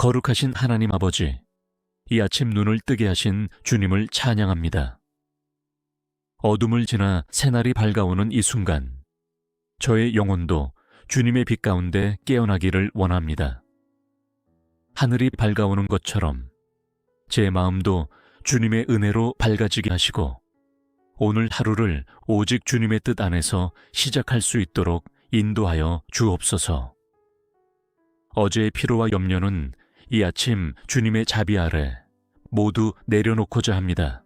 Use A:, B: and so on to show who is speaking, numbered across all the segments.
A: 거룩하신 하나님 아버지, 이 아침 눈을 뜨게 하신 주님을 찬양합니다. 어둠을 지나 새날이 밝아오는 이 순간, 저의 영혼도 주님의 빛 가운데 깨어나기를 원합니다. 하늘이 밝아오는 것처럼 제 마음도 주님의 은혜로 밝아지게 하시고 오늘 하루를 오직 주님의 뜻 안에서 시작할 수 있도록 인도하여 주옵소서. 어제의 피로와 염려는 이 아침 주님의 자비 아래 모두 내려놓고자 합니다.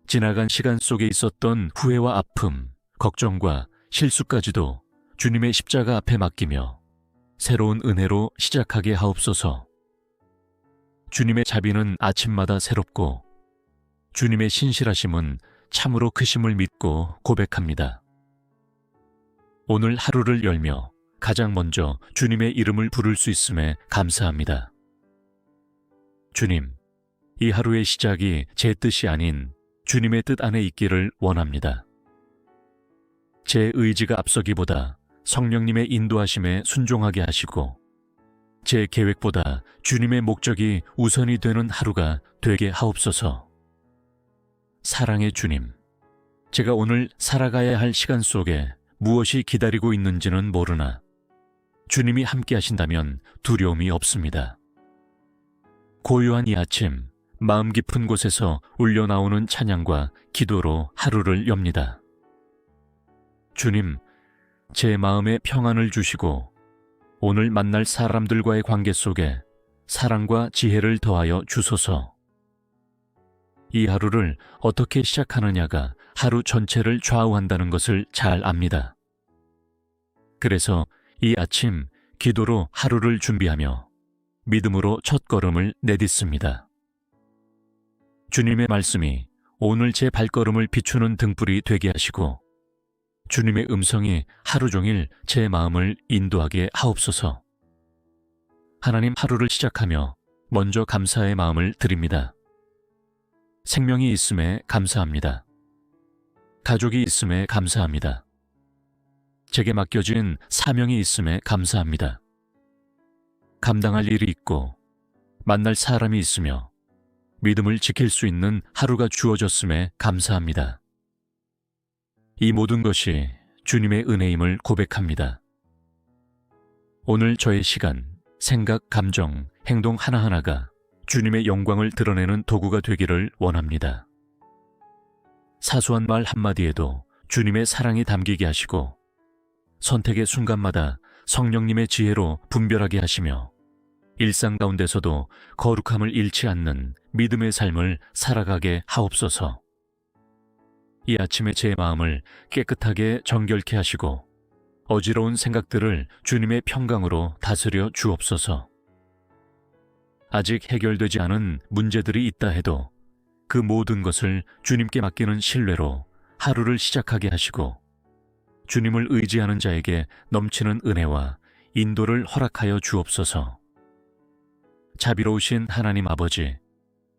A: 지나간 시간 속에 있었던 후회와 아픔, 걱정과 실수까지도 주님의 십자가 앞에 맡기며 새로운 은혜로 시작하게 하옵소서. 주님의 자비는 아침마다 새롭고 주님의 신실하심은 참으로 크심을 믿고 고백합니다. 오늘 하루를 열며 가장 먼저 주님의 이름을 부를 수 있음에 감사합니다. 주님, 이 하루의 시작이 제 뜻이 아닌 주님의 뜻 안에 있기를 원합니다. 제 의지가 앞서기보다 성령님의 인도하심에 순종하게 하시고 제 계획보다 주님의 목적이 우선이 되는 하루가 되게 하옵소서. 사랑의 주님, 제가 오늘 살아가야 할 시간 속에 무엇이 기다리고 있는지는 모르나 주님이 함께 하신다면 두려움이 없습니다. 고요한 이 아침, 마음 깊은 곳에서 울려나오는 찬양과 기도로 하루를 엽니다. 주님, 제 마음에 평안을 주시고 오늘 만날 사람들과의 관계 속에 사랑과 지혜를 더하여 주소서. 이 하루를 어떻게 시작하느냐가 하루 전체를 좌우한다는 것을 잘 압니다. 그래서 이 아침 기도로 하루를 준비하며 믿음으로 첫걸음을 내딛습니다. 주님의 말씀이 오늘 제 발걸음을 비추는 등불이 되게 하시고 주님의 음성이 하루 종일 제 마음을 인도하게 하옵소서. 하나님, 하루를 시작하며 먼저 감사의 마음을 드립니다. 생명이 있음에 감사합니다. 가족이 있음에 감사합니다. 제게 맡겨진 사명이 있음에 감사합니다. 감당할 일이 있고 만날 사람이 있으며 믿음을 지킬 수 있는 하루가 주어졌음에 감사합니다. 이 모든 것이 주님의 은혜임을 고백합니다. 오늘 저의 시간, 생각, 감정, 행동 하나하나가 주님의 영광을 드러내는 도구가 되기를 원합니다. 사소한 말 한마디에도 주님의 사랑이 담기게 하시고 선택의 순간마다 성령님의 지혜로 분별하게 하시며 일상 가운데서도 거룩함을 잃지 않는 믿음의 삶을 살아가게 하옵소서. 이 아침에 제 마음을 깨끗하게 정결케 하시고 어지러운 생각들을 주님의 평강으로 다스려 주옵소서. 아직 해결되지 않은 문제들이 있다 해도 그 모든 것을 주님께 맡기는 신뢰로 하루를 시작하게 하시고 주님을 의지하는 자에게 넘치는 은혜와 인도를 허락하여 주옵소서. 자비로우신 하나님 아버지,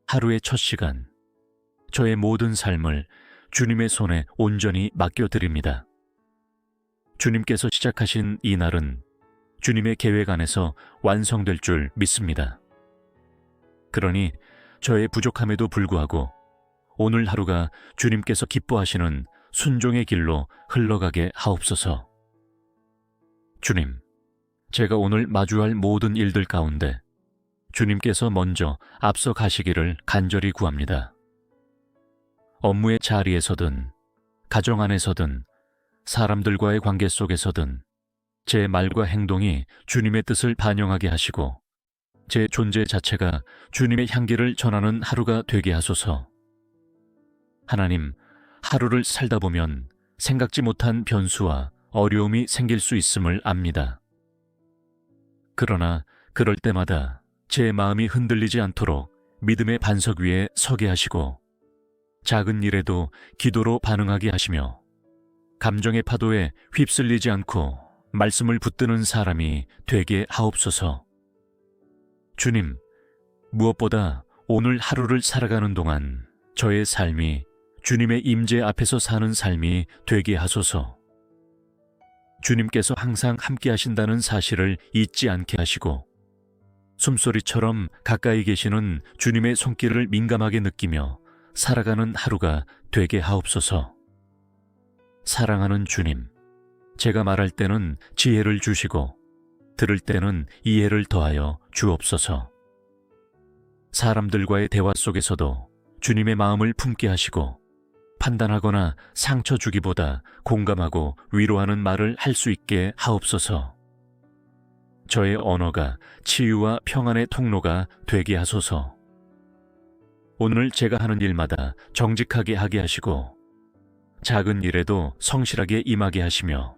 A: 하루의 첫 시간, 저의 모든 삶을 주님의 손에 온전히 맡겨드립니다. 주님께서 시작하신 이 날은 주님의 계획 안에서 완성될 줄 믿습니다. 그러니 저의 부족함에도 불구하고 오늘 하루가 주님께서 기뻐하시는 순종의 길로 흘러가게 하옵소서. 주님, 제가 오늘 마주할 모든 일들 가운데 주님께서 먼저 앞서 가시기를 간절히 구합니다. 업무의 자리에서든 가정 안에서든 사람들과의 관계 속에서든 제 말과 행동이 주님의 뜻을 반영하게 하시고 제 존재 자체가 주님의 향기를 전하는 하루가 되게 하소서. 하나님, 하루를 살다 보면 생각지 못한 변수와 어려움이 생길 수 있음을 압니다. 그러나 그럴 때마다 제 마음이 흔들리지 않도록 믿음의 반석 위에 서게 하시고 작은 일에도 기도로 반응하게 하시며 감정의 파도에 휩쓸리지 않고 말씀을 붙드는 사람이 되게 하옵소서. 주님, 무엇보다 오늘 하루를 살아가는 동안 저의 삶이 주님의 임재 앞에서 사는 삶이 되게 하소서. 주님께서 항상 함께 하신다는 사실을 잊지 않게 하시고 숨소리처럼 가까이 계시는 주님의 손길을 민감하게 느끼며 살아가는 하루가 되게 하옵소서. 사랑하는 주님, 제가 말할 때는 지혜를 주시고 들을 때는 이해를 더하여 주옵소서. 사람들과의 대화 속에서도 주님의 마음을 품게 하시고 판단하거나 상처 주기보다 공감하고 위로하는 말을 할 수 있게 하옵소서. 저의 언어가 치유와 평안의 통로가 되게 하소서. 오늘 제가 하는 일마다 정직하게 하게 하시고 작은 일에도 성실하게 임하게 하시며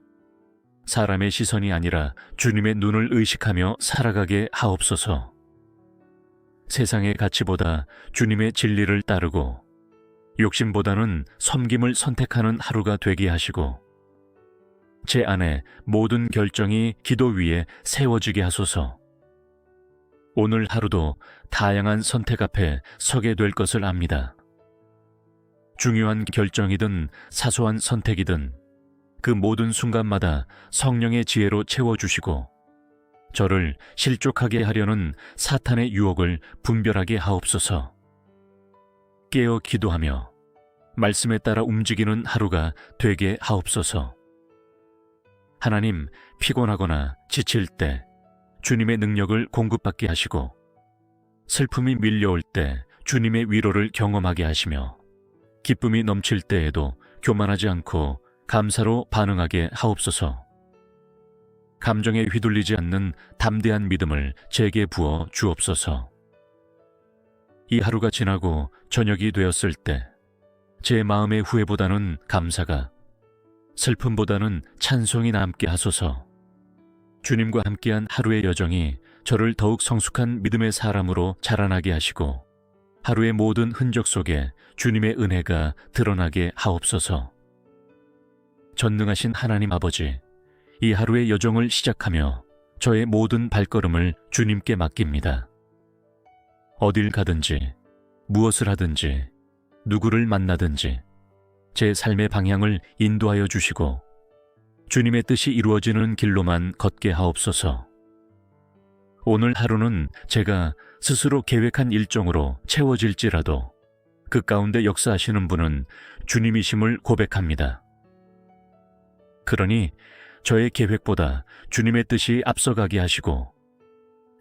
A: 사람의 시선이 아니라 주님의 눈을 의식하며 살아가게 하옵소서. 세상의 가치보다 주님의 진리를 따르고 욕심보다는 섬김을 선택하는 하루가 되게 하시고 제 안에 모든 결정이 기도 위에 세워지게 하소서. 오늘 하루도 다양한 선택 앞에 서게 될 것을 압니다. 중요한 결정이든 사소한 선택이든 그 모든 순간마다 성령의 지혜로 채워주시고 저를 실족하게 하려는 사탄의 유혹을 분별하게 하옵소서. 깨어 기도하며 말씀에 따라 움직이는 하루가 되게 하옵소서. 하나님, 피곤하거나 지칠 때 주님의 능력을 공급받게 하시고 슬픔이 밀려올 때 주님의 위로를 경험하게 하시며 기쁨이 넘칠 때에도 교만하지 않고 감사로 반응하게 하옵소서. 감정에 휘둘리지 않는 담대한 믿음을 제게 부어 주옵소서. 이 하루가 지나고 저녁이 되었을 때 제 마음의 후회보다는 감사가, 슬픔보다는 찬송이 남게 하소서. 주님과 함께한 하루의 여정이 저를 더욱 성숙한 믿음의 사람으로 자라나게 하시고 하루의 모든 흔적 속에 주님의 은혜가 드러나게 하옵소서. 전능하신 하나님 아버지, 이 하루의 여정을 시작하며 저의 모든 발걸음을 주님께 맡깁니다. 어딜 가든지, 무엇을 하든지, 누구를 만나든지 제 삶의 방향을 인도하여 주시고 주님의 뜻이 이루어지는 길로만 걷게 하옵소서. 오늘 하루는 제가 스스로 계획한 일정으로 채워질지라도 그 가운데 역사하시는 분은 주님이심을 고백합니다. 그러니 저의 계획보다 주님의 뜻이 앞서가게 하시고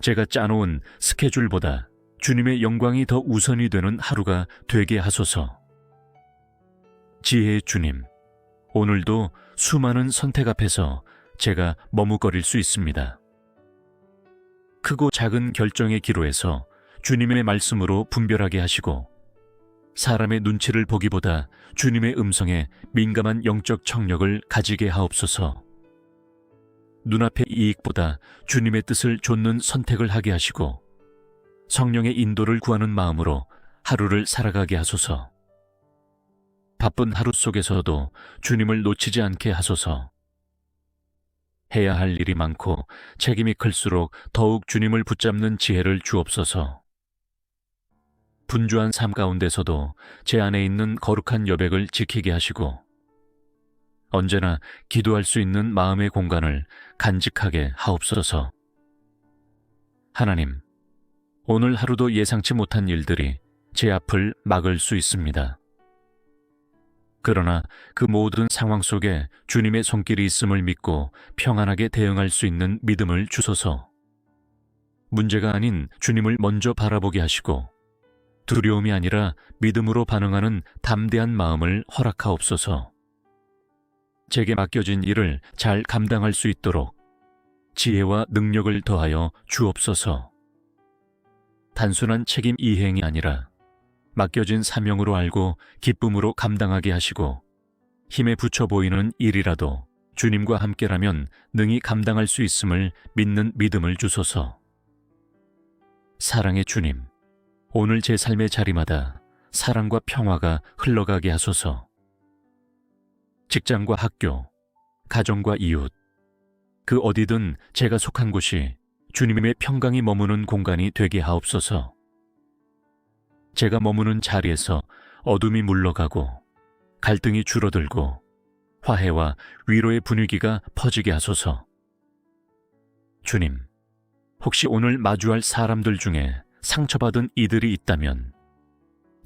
A: 제가 짜놓은 스케줄보다 주님의 영광이 더 우선이 되는 하루가 되게 하소서. 지혜의 주님, 오늘도 수많은 선택 앞에서 제가 머뭇거릴 수 있습니다. 크고 작은 결정의 기로에서 주님의 말씀으로 분별하게 하시고 사람의 눈치를 보기보다 주님의 음성에 민감한 영적 청력을 가지게 하옵소서. 눈앞의 이익보다 주님의 뜻을 좇는 선택을 하게 하시고 성령의 인도를 구하는 마음으로 하루를 살아가게 하소서. 바쁜 하루 속에서도 주님을 놓치지 않게 하소서. 해야 할 일이 많고 책임이 클수록 더욱 주님을 붙잡는 지혜를 주옵소서. 분주한 삶 가운데서도 제 안에 있는 거룩한 여백을 지키게 하시고 언제나 기도할 수 있는 마음의 공간을 간직하게 하옵소서. 하나님, 오늘 하루도 예상치 못한 일들이 제 앞을 막을 수 있습니다. 그러나 그 모든 상황 속에 주님의 손길이 있음을 믿고 평안하게 대응할 수 있는 믿음을 주소서. 문제가 아닌 주님을 먼저 바라보게 하시고 두려움이 아니라 믿음으로 반응하는 담대한 마음을 허락하옵소서. 제게 맡겨진 일을 잘 감당할 수 있도록 지혜와 능력을 더하여 주옵소서. 단순한 책임 이행이 아니라 맡겨진 사명으로 알고 기쁨으로 감당하게 하시고 힘에 부쳐 보이는 일이라도 주님과 함께라면 능히 감당할 수 있음을 믿는 믿음을 주소서. 사랑의 주님, 오늘 제 삶의 자리마다 사랑과 평화가 흘러가게 하소서. 직장과 학교, 가정과 이웃, 그 어디든 제가 속한 곳이 주님의 평강이 머무는 공간이 되게 하옵소서. 제가 머무는 자리에서 어둠이 물러가고 갈등이 줄어들고 화해와 위로의 분위기가 퍼지게 하소서. 주님, 혹시 오늘 마주할 사람들 중에 상처받은 이들이 있다면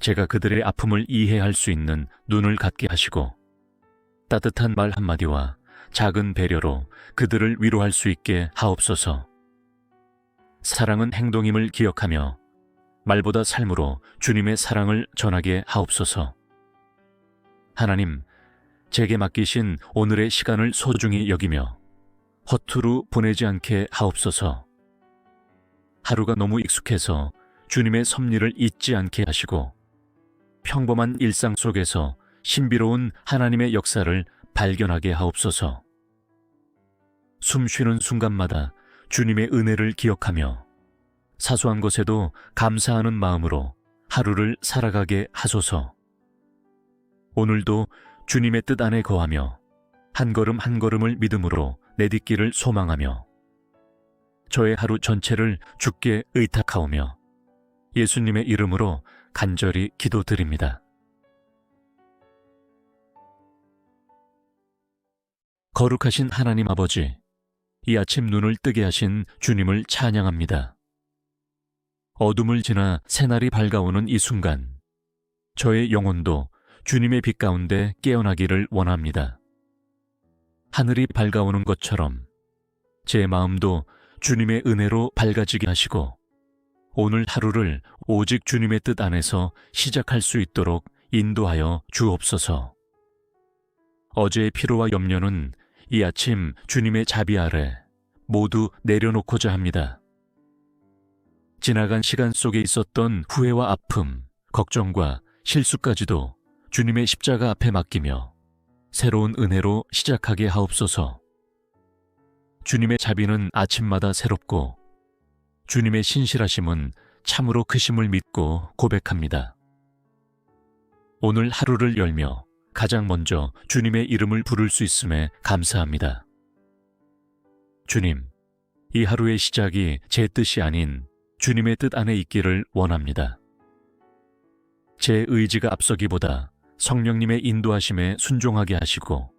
A: 제가 그들의 아픔을 이해할 수 있는 눈을 갖게 하시고 따뜻한 말 한마디와 작은 배려로 그들을 위로할 수 있게 하옵소서. 사랑은 행동임을 기억하며 말보다 삶으로 주님의 사랑을 전하게 하옵소서. 하나님, 제게 맡기신 오늘의 시간을 소중히 여기며 허투루 보내지 않게 하옵소서. 하루가 너무 익숙해서 주님의 섭리를 잊지 않게 하시고 평범한 일상 속에서 신비로운 하나님의 역사를 발견하게 하옵소서. 숨 쉬는 순간마다 주님의 은혜를 기억하며 사소한 것에도 감사하는 마음으로 하루를 살아가게 하소서. 오늘도 주님의 뜻 안에 거하며 한 걸음 한 걸음을 믿음으로 내딛기를 소망하며 저의 하루 전체를 주께 의탁하오며 예수님의 이름으로 간절히 기도드립니다. 거룩하신 하나님 아버지, 이 아침 눈을 뜨게 하신 주님을 찬양합니다. 어둠을 지나 새날이 밝아오는 이 순간, 저의 영혼도 주님의 빛 가운데 깨어나기를 원합니다. 하늘이 밝아오는 것처럼 제 마음도 주님의 은혜로 밝아지게 하시고 오늘 하루를 오직 주님의 뜻 안에서 시작할 수 있도록 인도하여 주옵소서. 어제의 피로와 염려는 이 아침 주님의 자비 아래 모두 내려놓고자 합니다. 지나간 시간 속에 있었던 후회와 아픔, 걱정과 실수까지도 주님의 십자가 앞에 맡기며 새로운 은혜로 시작하게 하옵소서. 주님의 자비는 아침마다 새롭고 주님의 신실하심은 참으로 크심을 믿고 고백합니다. 오늘 하루를 열며 가장 먼저 주님의 이름을 부를 수 있음에 감사합니다. 주님, 이 하루의 시작이 제 뜻이 아닌 주님의 뜻 안에 있기를 원합니다. 제 의지가 앞서기보다 성령님의 인도하심에 순종하게 하시고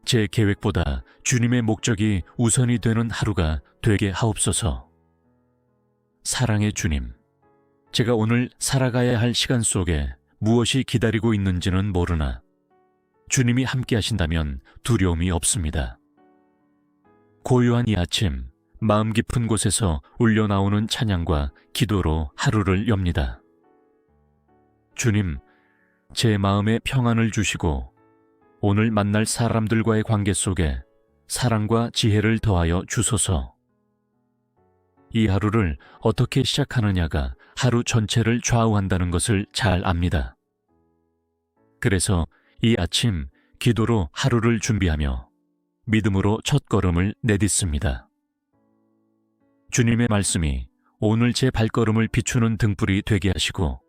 A: 제 계획보다 주님의 목적이 우선이 되는 하루가 되게 하옵소서. 사랑의 주님, 제가 오늘 살아가야 할 시간 속에 무엇이 기다리고 있는지는 모르나 주님이 함께 하신다면 두려움이 없습니다. 고요한 이 아침, 마음 깊은 곳에서 울려나오는 찬양과 기도로 하루를 엽니다. 주님, 제 마음에 평안을 주시고 오늘 만날 사람들과의 관계 속에 사랑과 지혜를 더하여 주소서. 이 하루를 어떻게 시작하느냐가 하루 전체를 좌우한다는 것을 잘 압니다. 그래서 이 아침 기도로 하루를 준비하며 믿음으로 첫걸음을 내딛습니다. 주님의 말씀이 오늘 제 발걸음을 비추는 등불이 되게 하시고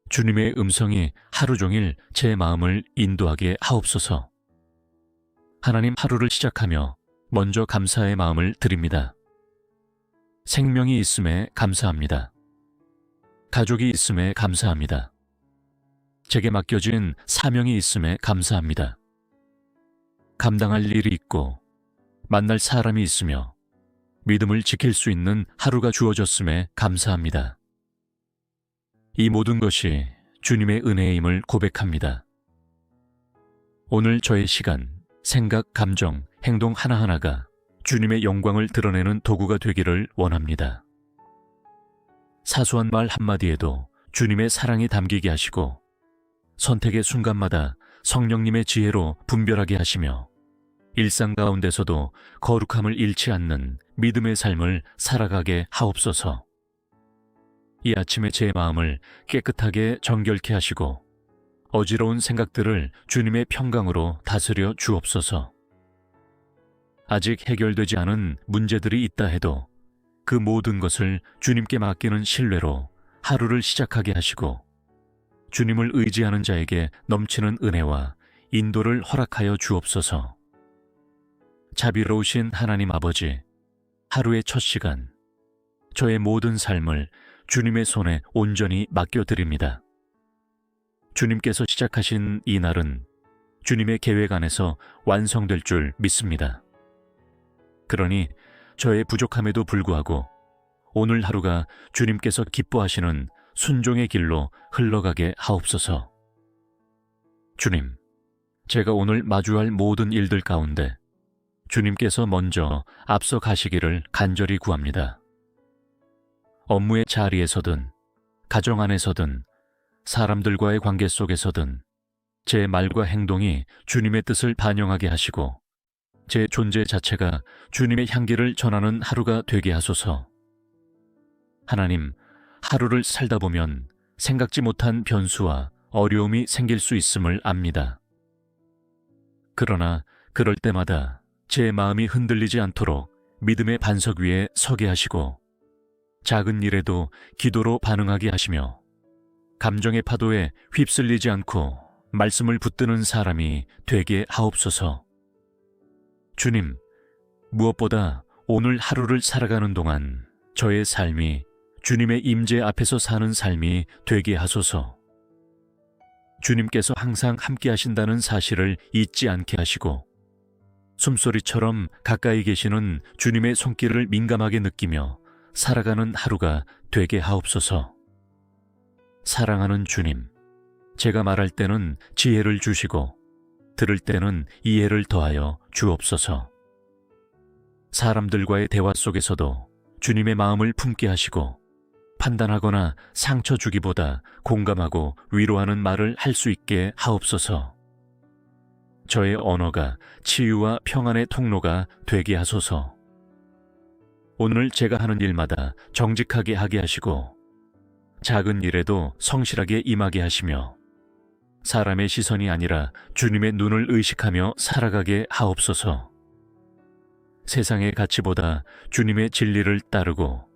A: 주님의 음성이 하루 종일 제 마음을 인도하게 하옵소서. 하나님, 하루를 시작하며 먼저 감사의 마음을 드립니다. 생명이 있음에 감사합니다. 가족이 있음에 감사합니다. 제게 맡겨진 사명이 있음에 감사합니다. 감당할 일이 있고 만날 사람이 있으며 믿음을 지킬 수 있는 하루가 주어졌음에 감사합니다. 이 모든 것이 주님의 은혜임을 고백합니다. 오늘 저의 시간, 생각, 감정, 행동 하나하나가 주님의 영광을 드러내는 도구가 되기를 원합니다. 사소한 말 한마디에도 주님의 사랑이 담기게 하시고 선택의 순간마다 성령님의 지혜로 분별하게 하시며 일상 가운데서도 거룩함을 잃지 않는 믿음의 삶을 살아가게 하옵소서. 이 아침에 제 마음을 깨끗하게 정결케 하시고 어지러운 생각들을 주님의 평강으로 다스려 주옵소서. 아직 해결되지 않은 문제들이 있다 해도 그 모든 것을 주님께 맡기는 신뢰로 하루를 시작하게 하시고 주님을 의지하는 자에게 넘치는 은혜와 인도를 허락하여 주옵소서. 자비로우신 하나님 아버지, 하루의 첫 시간, 저의 모든 삶을 주님의 손에 온전히 맡겨드립니다. 주님께서 시작하신 이 날은 주님의 계획 안에서 완성될 줄 믿습니다. 그러니 저의 부족함에도 불구하고 오늘 하루가 주님께서 기뻐하시는 순종의 길로 흘러가게 하옵소서. 주님, 제가 오늘 마주할 모든 일들 가운데 주님께서 먼저 앞서 가시기를 간절히 구합니다. 업무의 자리에서든, 가정 안에서든, 사람들과의 관계 속에서든 제 말과 행동이 주님의 뜻을 반영하게 하시고 제 존재 자체가 주님의 향기를 전하는 하루가 되게 하소서. 하나님, 하루를 살다 보면 생각지 못한 변수와 어려움이 생길 수 있음을 압니다. 그러나 그럴 때마다 제 마음이 흔들리지 않도록 믿음의 반석 위에 서게 하시고 작은 일에도 기도로 반응하게 하시며 감정의 파도에 휩쓸리지 않고 말씀을 붙드는 사람이 되게 하옵소서. 주님, 무엇보다 오늘 하루를 살아가는 동안 저의 삶이 주님의 임재 앞에서 사는 삶이 되게 하소서. 주님께서 항상 함께 하신다는 사실을 잊지 않게 하시고 숨소리처럼 가까이 계시는 주님의 손길을 민감하게 느끼며 살아가는 하루가 되게 하옵소서. 사랑하는 주님, 제가 말할 때는 지혜를 주시고 들을 때는 이해를 더하여 주옵소서. 사람들과의 대화 속에서도 주님의 마음을 품게 하시고 판단하거나 상처 주기보다 공감하고 위로하는 말을 할 수 있게 하옵소서. 저의 언어가 치유와 평안의 통로가 되게 하소서. 오늘 제가 하는 일마다 정직하게 하게 하시고 작은 일에도 성실하게 임하게 하시며 사람의 시선이 아니라 주님의 눈을 의식하며 살아가게 하옵소서. 세상의 가치보다 주님의 진리를 따르고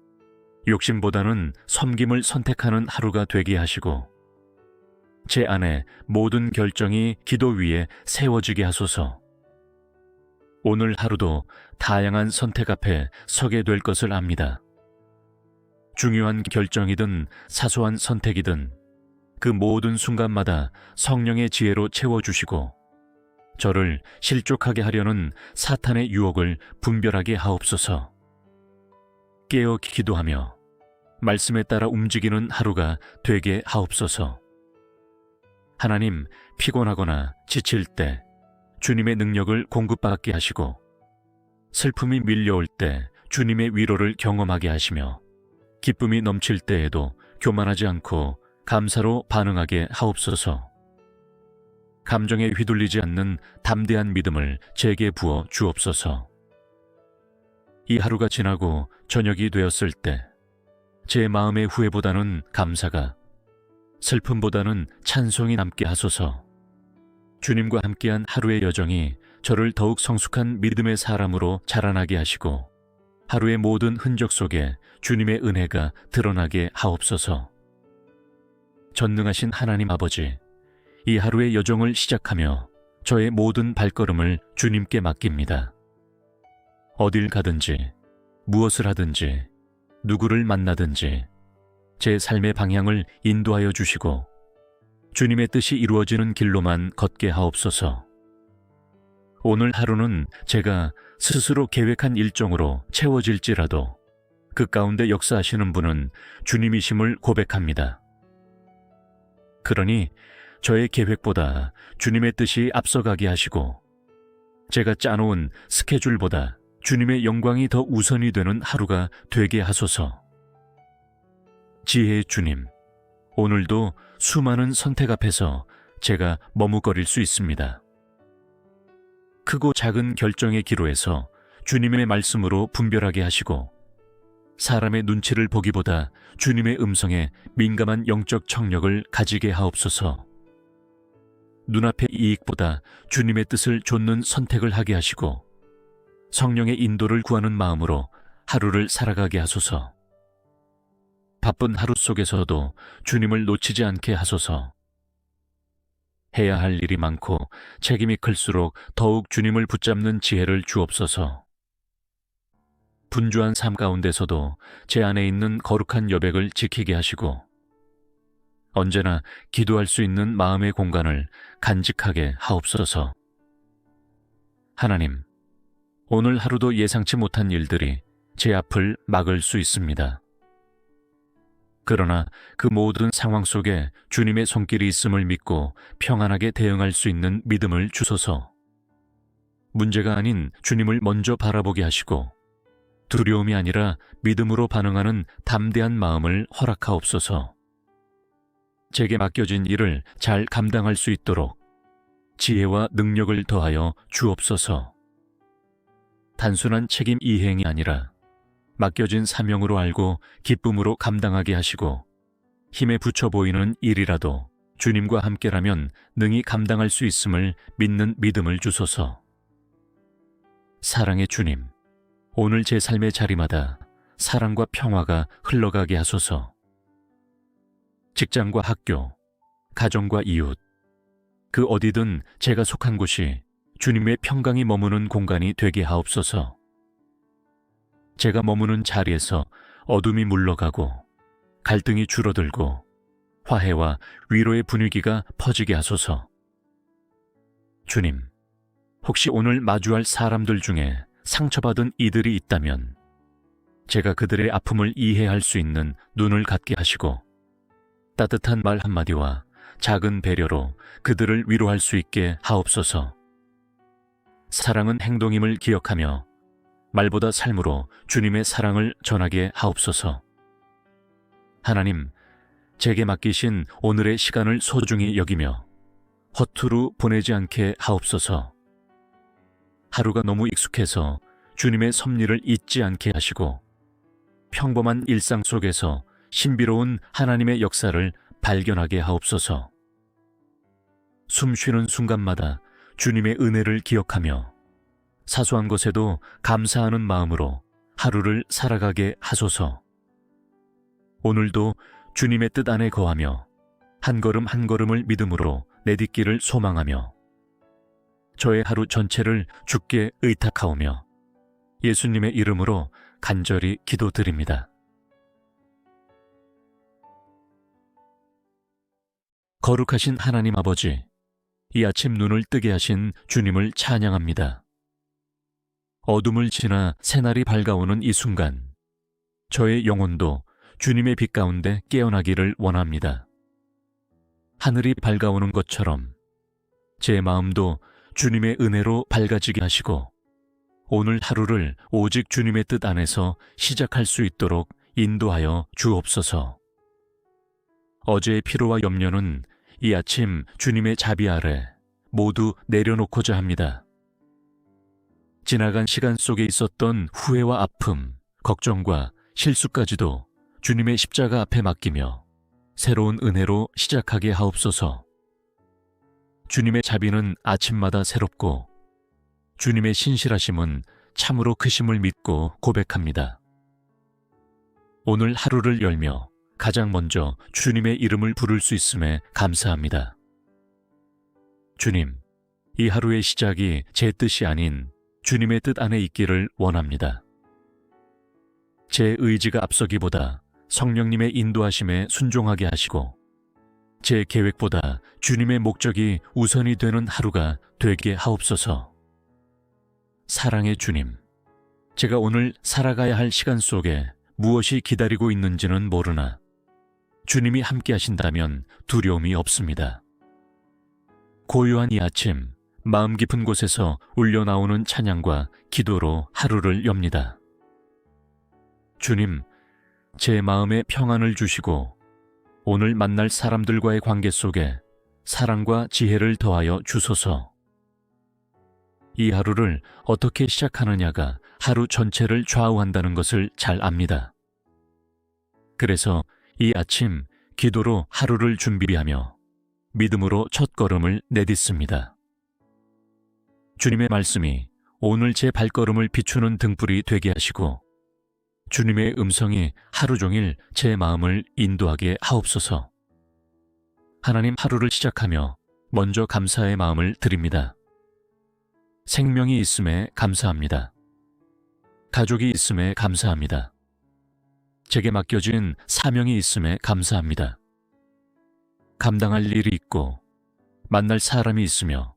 A: 욕심보다는 섬김을 선택하는 하루가 되게 하시고 제 안에 모든 결정이 기도 위에 세워지게 하소서. 오늘 하루도 다양한 선택 앞에 서게 될 것을 압니다. 중요한 결정이든 사소한 선택이든 그 모든 순간마다 성령의 지혜로 채워주시고 저를 실족하게 하려는 사탄의 유혹을 분별하게 하옵소서. 깨어 기도하며 말씀에 따라 움직이는 하루가 되게 하옵소서. 하나님, 피곤하거나 지칠 때 주님의 능력을 공급받게 하시고 슬픔이 밀려올 때 주님의 위로를 경험하게 하시며 기쁨이 넘칠 때에도 교만하지 않고 감사로 반응하게 하옵소서. 감정에 휘둘리지 않는 담대한 믿음을 제게 부어 주옵소서. 이 하루가 지나고 저녁이 되었을 때 제 마음의 후회보다는 감사가, 슬픔보다는 찬송이 남게 하소서. 주님과 함께한 하루의 여정이 저를 더욱 성숙한 믿음의 사람으로 자라나게 하시고 하루의 모든 흔적 속에 주님의 은혜가 드러나게 하옵소서. 전능하신 하나님 아버지, 이 하루의 여정을 시작하며 저의 모든 발걸음을 주님께 맡깁니다. 어딜 가든지, 무엇을 하든지, 누구를 만나든지 제 삶의 방향을 인도하여 주시고 주님의 뜻이 이루어지는 길로만 걷게 하옵소서. 오늘 하루는 제가 스스로 계획한 일정으로 채워질지라도 그 가운데 역사하시는 분은 주님이심을 고백합니다. 그러니 저의 계획보다 주님의 뜻이 앞서가게 하시고 제가 짜놓은 스케줄보다 주님의 영광이 더 우선이 되는 하루가 되게 하소서. 지혜의 주님, 오늘도 수많은 선택 앞에서 제가 머뭇거릴 수 있습니다. 크고 작은 결정의 기로에서 주님의 말씀으로 분별하게 하시고 사람의 눈치를 보기보다 주님의 음성에 민감한 영적 청력을 가지게 하옵소서. 눈앞의 이익보다 주님의 뜻을 좇는 선택을 하게 하시고 성령의 인도를 구하는 마음으로 하루를 살아가게 하소서. 바쁜 하루 속에서도 주님을 놓치지 않게 하소서. 해야 할 일이 많고 책임이 클수록 더욱 주님을 붙잡는 지혜를 주옵소서. 분주한 삶 가운데서도 제 안에 있는 거룩한 여백을 지키게 하시고 언제나 기도할 수 있는 마음의 공간을 간직하게 하옵소서. 하나님, 오늘 하루도 예상치 못한 일들이 제 앞을 막을 수 있습니다. 그러나 그 모든 상황 속에 주님의 손길이 있음을 믿고 평안하게 대응할 수 있는 믿음을 주소서. 문제가 아닌 주님을 먼저 바라보게 하시고 두려움이 아니라 믿음으로 반응하는 담대한 마음을 허락하옵소서. 제게 맡겨진 일을 잘 감당할 수 있도록 지혜와 능력을 더하여 주옵소서. 단순한 책임 이행이 아니라 맡겨진 사명으로 알고 기쁨으로 감당하게 하시고 힘에 부쳐 보이는 일이라도 주님과 함께라면 능히 감당할 수 있음을 믿는 믿음을 주소서. 사랑의 주님, 오늘 제 삶의 자리마다 사랑과 평화가 흘러가게 하소서. 직장과 학교, 가정과 이웃, 그 어디든 제가 속한 곳이 주님의 평강이 머무는 공간이 되게 하옵소서. 제가 머무는 자리에서 어둠이 물러가고 갈등이 줄어들고 화해와 위로의 분위기가 퍼지게 하소서. 주님, 혹시 오늘 마주할 사람들 중에 상처받은 이들이 있다면 제가 그들의 아픔을 이해할 수 있는 눈을 갖게 하시고 따뜻한 말 한마디와 작은 배려로 그들을 위로할 수 있게 하옵소서. 사랑은 행동임을 기억하며 말보다 삶으로 주님의 사랑을 전하게 하옵소서. 하나님, 제게 맡기신 오늘의 시간을 소중히 여기며 허투루 보내지 않게 하옵소서. 하루가 너무 익숙해서 주님의 섭리를 잊지 않게 하시고 평범한 일상 속에서 신비로운 하나님의 역사를 발견하게 하옵소서. 숨 쉬는 순간마다 주님의 은혜를 기억하며 사소한 것에도 감사하는 마음으로 하루를 살아가게 하소서. 오늘도 주님의 뜻 안에 거하며 한 걸음 한 걸음을 믿음으로 내딛기를 소망하며 저의 하루 전체를 주께 의탁하오며 예수님의 이름으로 간절히 기도드립니다. 거룩하신 하나님 아버지, 이 아침 눈을 뜨게 하신 주님을 찬양합니다. 어둠을 지나 새날이 밝아오는 이 순간, 저의 영혼도 주님의 빛 가운데 깨어나기를 원합니다. 하늘이 밝아오는 것처럼 제 마음도 주님의 은혜로 밝아지게 하시고 오늘 하루를 오직 주님의 뜻 안에서 시작할 수 있도록 인도하여 주옵소서. 어제의 피로와 염려는 이 아침 주님의 자비 아래 모두 내려놓고자 합니다. 지나간 시간 속에 있었던 후회와 아픔, 걱정과 실수까지도 주님의 십자가 앞에 맡기며 새로운 은혜로 시작하게 하옵소서. 주님의 자비는 아침마다 새롭고 주님의 신실하심은 참으로 크심을 믿고 고백합니다. 오늘 하루를 열며 가장 먼저 주님의 이름을 부를 수 있음에 감사합니다. 주님, 이 하루의 시작이 제 뜻이 아닌 주님의 뜻 안에 있기를 원합니다. 제 의지가 앞서기보다 성령님의 인도하심에 순종하게 하시고 제 계획보다 주님의 목적이 우선이 되는 하루가 되게 하옵소서. 사랑의 주님, 제가 오늘 살아가야 할 시간 속에 무엇이 기다리고 있는지는 모르나 주님이 함께 하신다면 두려움이 없습니다. 고요한 이 아침, 마음 깊은 곳에서 울려나오는 찬양과 기도로 하루를 엽니다. 주님, 제 마음에 평안을 주시고 오늘 만날 사람들과의 관계 속에 사랑과 지혜를 더하여 주소서. 이 하루를 어떻게 시작하느냐가 하루 전체를 좌우한다는 것을 잘 압니다. 그래서 이 아침 기도로 하루를 준비하며 믿음으로 첫걸음을 내딛습니다. 주님의 말씀이 오늘 제 발걸음을 비추는 등불이 되게 하시고 주님의 음성이 하루 종일 제 마음을 인도하게 하옵소서. 하나님, 하루를 시작하며 먼저 감사의 마음을 드립니다. 생명이 있음에 감사합니다. 가족이 있음에 감사합니다. 제게 맡겨진 사명이 있음에 감사합니다. 감당할 일이 있고 만날 사람이 있으며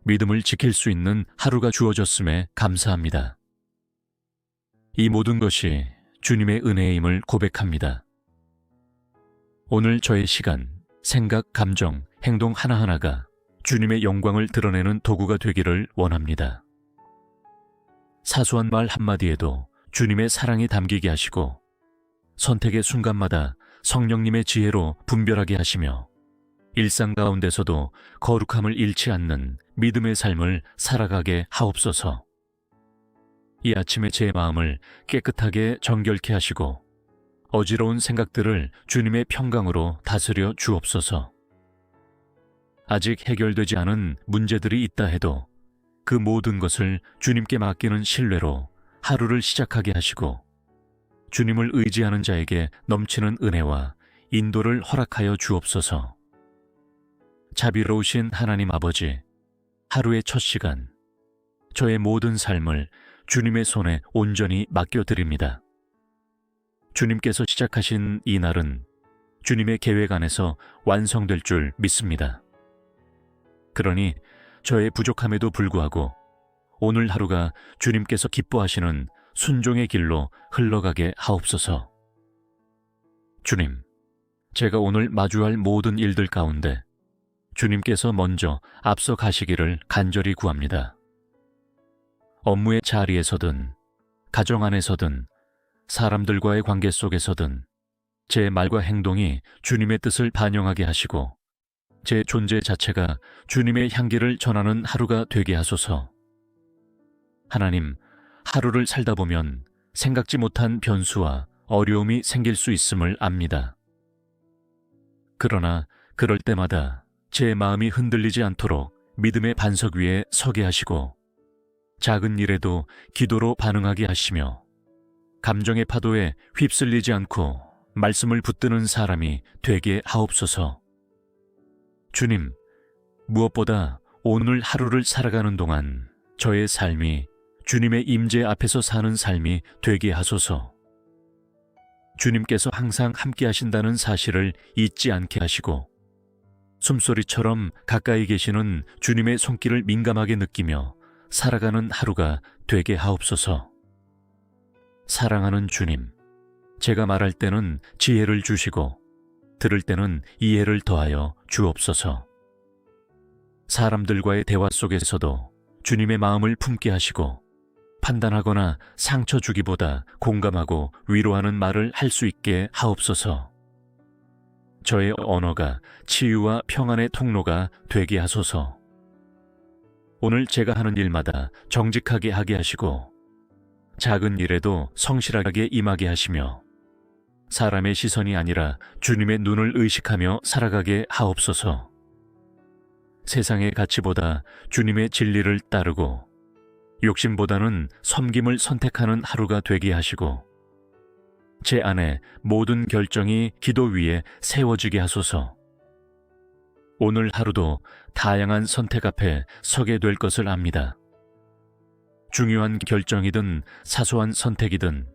A: 믿음을 지킬 수 있는 하루가 주어졌음에 감사합니다. 이 모든 것이 주님의 은혜임을 고백합니다. 오늘 저의 시간, 생각, 감정, 행동 하나하나가 주님의 영광을 드러내는 도구가 되기를 원합니다. 사소한 말 한마디에도 주님의 사랑이 담기게 하시고 선택의 순간마다 성령님의 지혜로 분별하게 하시며 일상 가운데서도 거룩함을 잃지 않는 믿음의 삶을 살아가게 하옵소서. 이 아침에 제 마음을 깨끗하게 정결케 하시고 어지러운 생각들을 주님의 평강으로 다스려 주옵소서. 아직 해결되지 않은 문제들이 있다 해도 그 모든 것을 주님께 맡기는 신뢰로 하루를 시작하게 하시고 주님을 의지하는 자에게 넘치는 은혜와 인도를 허락하여 주옵소서. 자비로우신 하나님 아버지, 하루의 첫 시간, 저의 모든 삶을 주님의 손에 온전히 맡겨드립니다. 주님께서 시작하신 이 날은 주님의 계획 안에서 완성될 줄 믿습니다. 그러니 저의 부족함에도 불구하고 오늘 하루가 주님께서 기뻐하시는 순종의 길로 흘러가게 하옵소서. 주님, 제가 오늘 마주할 모든 일들 가운데 주님께서 먼저 앞서 가시기를 간절히 구합니다. 업무의 자리에서든 가정 안에서든 사람들과의 관계 속에서든 제 말과 행동이 주님의 뜻을 반영하게 하시고 제 존재 자체가 주님의 향기를 전하는 하루가 되게 하소서. 하나님, 하루를 살다 보면 생각지 못한 변수와 어려움이 생길 수 있음을 압니다. 그러나 그럴 때마다 제 마음이 흔들리지 않도록 믿음의 반석 위에 서게 하시고 작은 일에도 기도로 반응하게 하시며 감정의 파도에 휩쓸리지 않고 말씀을 붙드는 사람이 되게 하옵소서. 주님, 무엇보다 오늘 하루를 살아가는 동안 저의 삶이 주님의 임재 앞에서 사는 삶이 되게 하소서. 주님께서 항상 함께 하신다는 사실을 잊지 않게 하시고 숨소리처럼 가까이 계시는 주님의 손길을 민감하게 느끼며 살아가는 하루가 되게 하옵소서. 사랑하는 주님, 제가 말할 때는 지혜를 주시고 들을 때는 이해를 더하여 주옵소서. 사람들과의 대화 속에서도 주님의 마음을 품게 하시고 판단하거나 상처 주기보다 공감하고 위로하는 말을 할 수 있게 하옵소서. 저의 언어가 치유와 평안의 통로가 되게 하소서. 오늘 제가 하는 일마다 정직하게 하게 하시고 작은 일에도 성실하게 임하게 하시며 사람의 시선이 아니라 주님의 눈을 의식하며 살아가게 하옵소서. 세상의 가치보다 주님의 진리를 따르고 욕심보다는 섬김을 선택하는 하루가 되게 하시고 제 안에 모든 결정이 기도 위에 세워지게 하소서. 오늘 하루도 다양한 선택 앞에 서게 될 것을 압니다. 중요한 결정이든 사소한 선택이든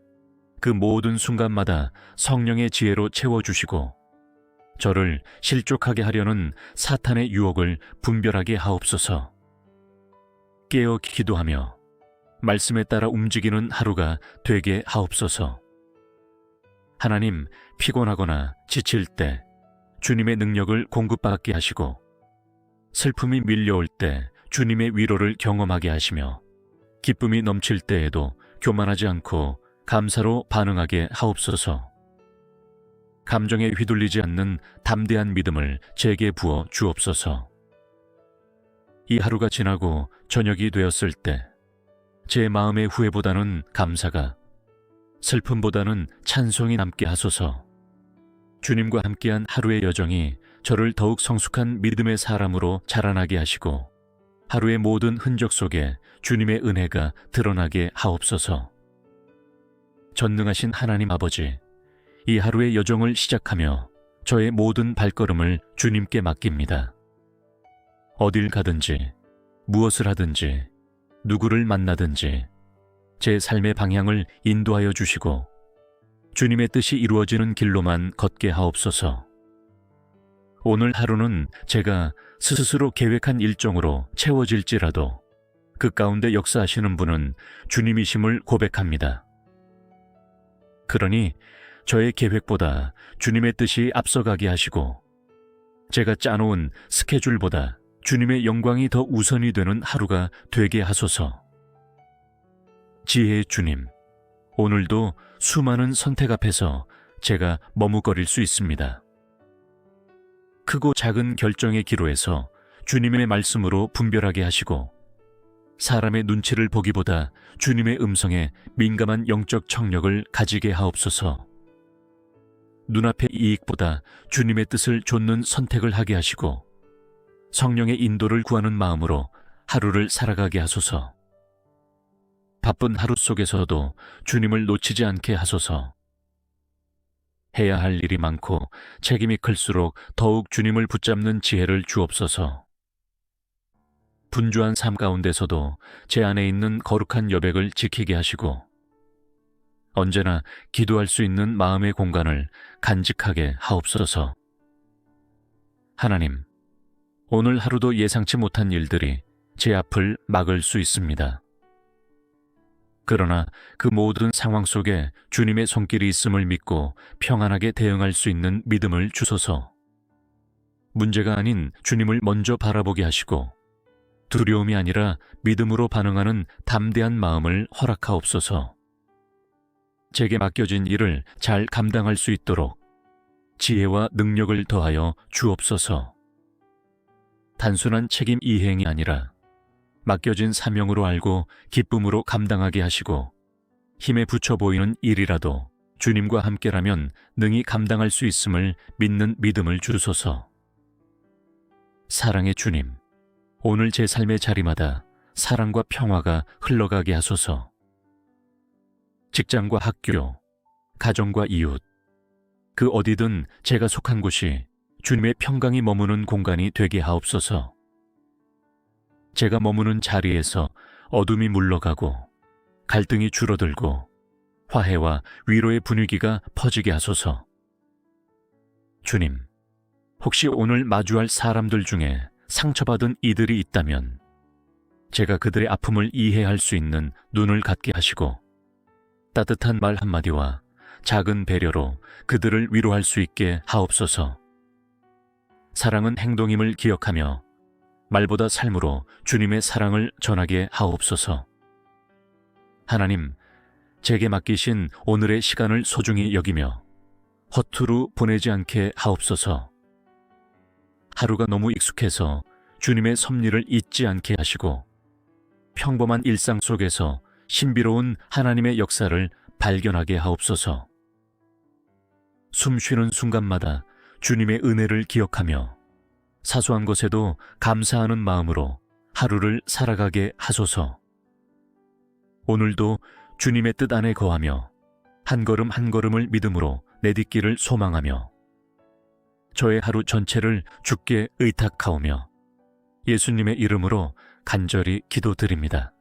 A: 그 모든 순간마다 성령의 지혜로 채워주시고 저를 실족하게 하려는 사탄의 유혹을 분별하게 하옵소서. 깨어 기도하며 말씀에 따라 움직이는 하루가 되게 하옵소서. 하나님, 피곤하거나 지칠 때 주님의 능력을 공급받게 하시고 슬픔이 밀려올 때 주님의 위로를 경험하게 하시며 기쁨이 넘칠 때에도 교만하지 않고 감사로 반응하게 하옵소서. 감정에 휘둘리지 않는 담대한 믿음을 제게 부어 주옵소서. 이 하루가 지나고 저녁이 되었을 때 제 마음의 후회보다는 감사가, 슬픔보다는 찬송이 남게 하소서. 주님과 함께한 하루의 여정이 저를 더욱 성숙한 믿음의 사람으로 자라나게 하시고 하루의 모든 흔적 속에 주님의 은혜가 드러나게 하옵소서. 전능하신 하나님 아버지, 이 하루의 여정을 시작하며 저의 모든 발걸음을 주님께 맡깁니다. 어딜 가든지, 무엇을 하든지, 누구를 만나든지 제 삶의 방향을 인도하여 주시고 주님의 뜻이 이루어지는 길로만 걷게 하옵소서. 오늘 하루는 제가 스스로 계획한 일정으로 채워질지라도 그 가운데 역사하시는 분은 주님이심을 고백합니다. 그러니 저의 계획보다 주님의 뜻이 앞서가게 하시고 제가 짜놓은 스케줄보다 주님의 영광이 더 우선이 되는 하루가 되게 하소서. 지혜의 주님, 오늘도 수많은 선택 앞에서 제가 머뭇거릴 수 있습니다. 크고 작은 결정의 기로에서 주님의 말씀으로 분별하게 하시고 사람의 눈치를 보기보다 주님의 음성에 민감한 영적 청력을 가지게 하옵소서. 눈앞의 이익보다 주님의 뜻을 좇는 선택을 하게 하시고 성령의 인도를 구하는 마음으로 하루를 살아가게 하소서. 바쁜 하루 속에서도 주님을 놓치지 않게 하소서. 해야 할 일이 많고 책임이 클수록 더욱 주님을 붙잡는 지혜를 주옵소서. 분주한 삶 가운데서도 제 안에 있는 거룩한 여백을 지키게 하시고 언제나 기도할 수 있는 마음의 공간을 간직하게 하옵소서. 하나님, 오늘 하루도 예상치 못한 일들이 제 앞을 막을 수 있습니다. 그러나 그 모든 상황 속에 주님의 손길이 있음을 믿고 평안하게 대응할 수 있는 믿음을 주소서. 문제가 아닌 주님을 먼저 바라보게 하시고 두려움이 아니라 믿음으로 반응하는 담대한 마음을 허락하옵소서. 제게 맡겨진 일을 잘 감당할 수 있도록 지혜와 능력을 더하여 주옵소서. 단순한 책임 이행이 아니라 맡겨진 사명으로 알고 기쁨으로 감당하게 하시고 힘에 부쳐 보이는 일이라도 주님과 함께라면 능히 감당할 수 있음을 믿는 믿음을 주소서. 사랑의 주님, 오늘 제 삶의 자리마다 사랑과 평화가 흘러가게 하소서. 직장과 학교, 가정과 이웃, 그 어디든 제가 속한 곳이 주님의 평강이 머무는 공간이 되게 하옵소서. 제가 머무는 자리에서 어둠이 물러가고 갈등이 줄어들고 화해와 위로의 분위기가 퍼지게 하소서. 주님, 혹시 오늘 마주할 사람들 중에 상처받은 이들이 있다면 제가 그들의 아픔을 이해할 수 있는 눈을 갖게 하시고 따뜻한 말 한마디와 작은 배려로 그들을 위로할 수 있게 하옵소서. 사랑은 행동임을 기억하며 말보다 삶으로 주님의 사랑을 전하게 하옵소서. 하나님, 제게 맡기신 오늘의 시간을 소중히 여기며 허투루 보내지 않게 하옵소서. 하루가 너무 익숙해서 주님의 섭리를 잊지 않게 하시고 평범한 일상 속에서 신비로운 하나님의 역사를 발견하게 하옵소서. 숨 쉬는 순간마다 주님의 은혜를 기억하며 사소한 것에도 감사하는 마음으로 하루를 살아가게 하소서. 오늘도 주님의 뜻 안에 거하며 한 걸음 한 걸음을 믿음으로 내딛기를 소망하며 저의 하루 전체를 주께 의탁하오며 예수님의 이름으로 간절히 기도드립니다.